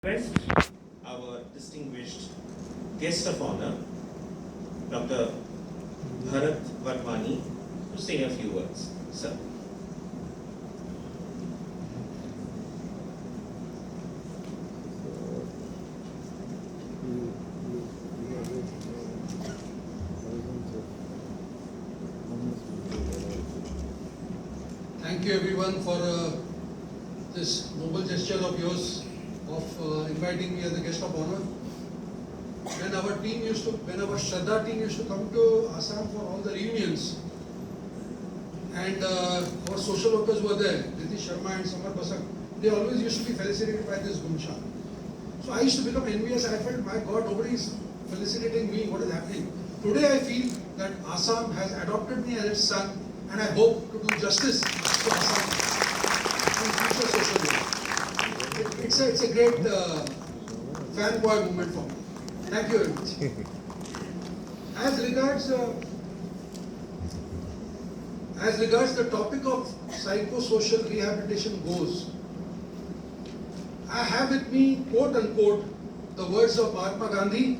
Request our distinguished guest of honor, Dr. Bharat Vatwani, to say a few words. Sir. Thank you everyone for this noble gesture of yours of inviting me as a guest of honor. When our Shraddha team used to come to Assam for all the reunions, and our social workers were there, Nitish Sharma and Samar Basak, they always used to be felicitated by this Gumsha. So I used to become envious. I felt, my God, nobody is felicitating me. What is happening? Today I feel that Assam has adopted me as its son, and I hope to do justice to Assam in future social work. It's a great fanboy movement for me. Thank you very much. As regards the topic of psychosocial rehabilitation goes, I have with me, quote unquote, the words of Mahatma Gandhi,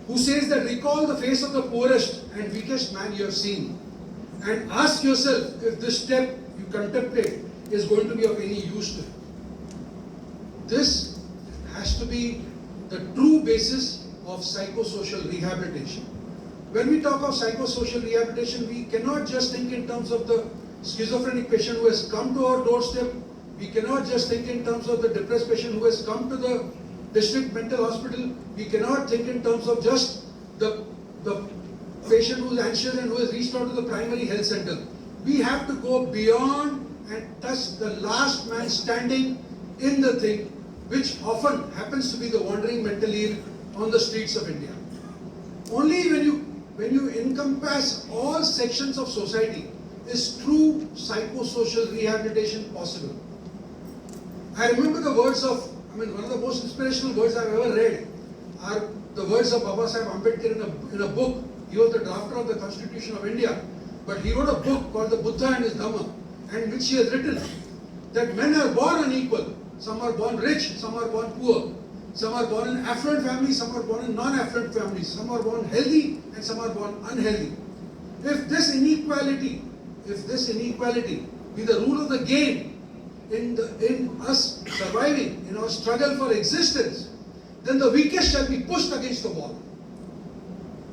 who says that recall the face of the poorest and weakest man you have seen, and ask yourself if this step you contemplate is going to be of any use to him. This has to be the true basis of psychosocial rehabilitation. When we talk of psychosocial rehabilitation, we cannot just think in terms of the schizophrenic patient who has come to our doorstep. We cannot just think in terms of the depressed patient who has come to the district mental hospital. We cannot think in terms of just the patient who is anxious and who has reached out to the primary health center. We have to go beyond and touch the last man standing in the thing, which often happens to be the wandering mentally ill on the streets of India. Only when you encompass all sections of society is true psychosocial rehabilitation possible. I remember the words of, one of the most inspirational words I've ever read are the words of Baba Sahib Ambedkar in a book. He was the drafter of the Constitution of India, but he wrote a book called The Buddha and His Dhamma, and which he has written that men are born unequal. Some are born rich, some are born poor. Some are born in affluent families, some are born in non-affluent families. Some are born healthy and some are born unhealthy. If this inequality be the rule of the game in us surviving, in our struggle for existence, then the weakest shall be pushed against the wall.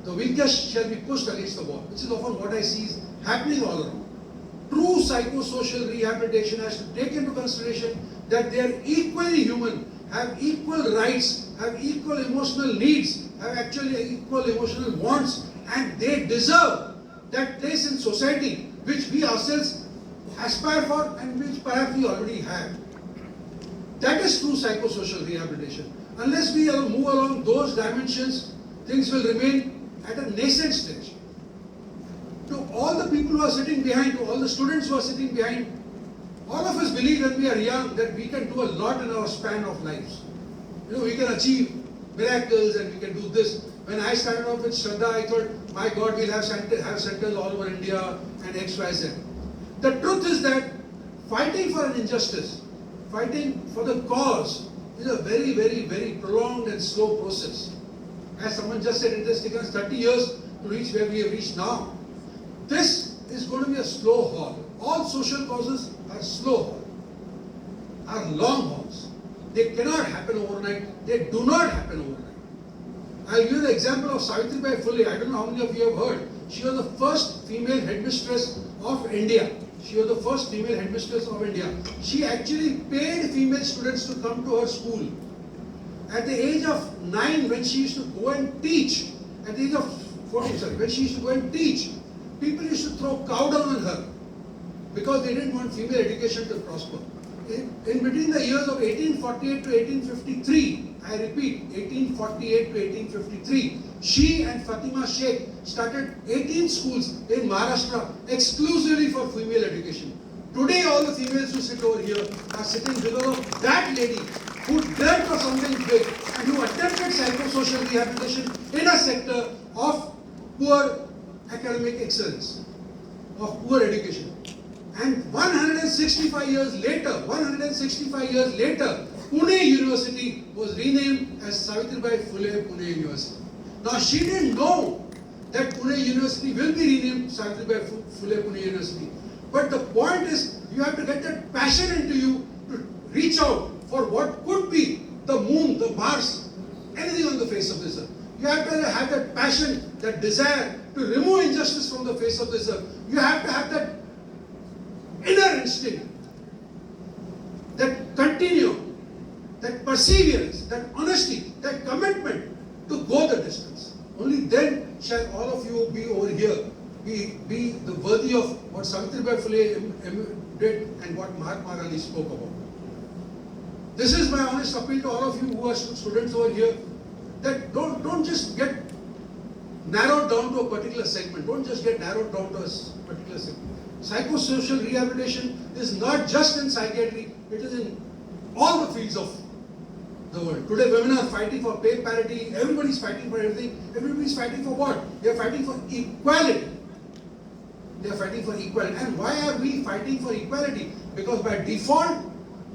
The weakest shall be pushed against the wall, which is often what I see is happening all around. True psychosocial rehabilitation has to take into consideration that they are equally human, have equal rights, have equal emotional needs, have actually equal emotional wants, and they deserve that place in society which we ourselves aspire for and which perhaps we already have. That is true psychosocial rehabilitation. Unless we move along those dimensions, things will remain at a nascent stage. To all the people who are sitting behind, to all the students who are sitting behind, all of us believe when we are young that we can do a lot in our span of lives. We can achieve miracles and we can do this. When I started off with Shraddha, I thought, my God, we'll have centers all over India and X, Y, Z. The truth is that fighting for an injustice, fighting for the cause, is a very, very, very prolonged and slow process. As someone just said, it has taken us 30 years to reach where we have reached now. This is going to be a slow haul. All social causes are slow haul, are long hauls. They cannot happen overnight. They do not happen overnight. I'll give you the example of Savitribai Phule. I don't know how many of you have heard. She was the first female headmistress of India. She actually paid female students to come to her school. At the age of 9, when she used to go and teach, at the age of 14, when she used to go and teach, people used to throw cow dung on her because they didn't want female education to prosper. In between the years of 1848 to 1853, I repeat, 1848 to 1853, she and Fatima Sheikh started 18 schools in Maharashtra exclusively for female education. Today all the females who sit over here are sitting because of that lady who dreamt of something big and who attempted psychosocial rehabilitation in a sector of poor academic excellence, of poor education. And 165 years later, Pune University was renamed as Savitribai Phule Pune University. Now she didn't know that Pune University will be renamed Savitribai Phule Pune University. But the point is, you have to get that passion into you to reach out for what could be the moon, the Mars, anything on the face of this earth. You have to have that passion, that desire to remove injustice from the face of this earth. You have to have that inner instinct, that continuum, that perseverance, that honesty, that commitment to go the distance. Only then shall all of you be over here, be the worthy of what Savitribai Phule did and what Mahatma Gandhi spoke about. This is my honest appeal to all of you who are students over here, that don't just get narrowed down to a particular segment. Don't just get narrowed down to a particular segment. Psychosocial rehabilitation is not just in psychiatry, it is in all the fields of the world. Today women are fighting for pay parity, everybody is fighting for everything. Everybody is fighting for what? They are fighting for equality. They are fighting for equality. And why are we fighting for equality? Because by default,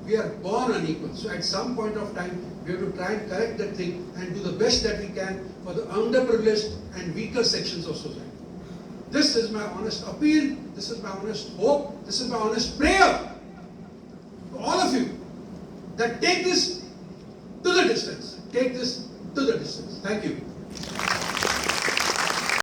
we are born unequal. So at some point of time, we have to try and correct that thing and do the best that we can for the underprivileged and weaker sections of society. This is my honest appeal, this is my honest hope, this is my honest prayer to all of you, that take this to the distance, take this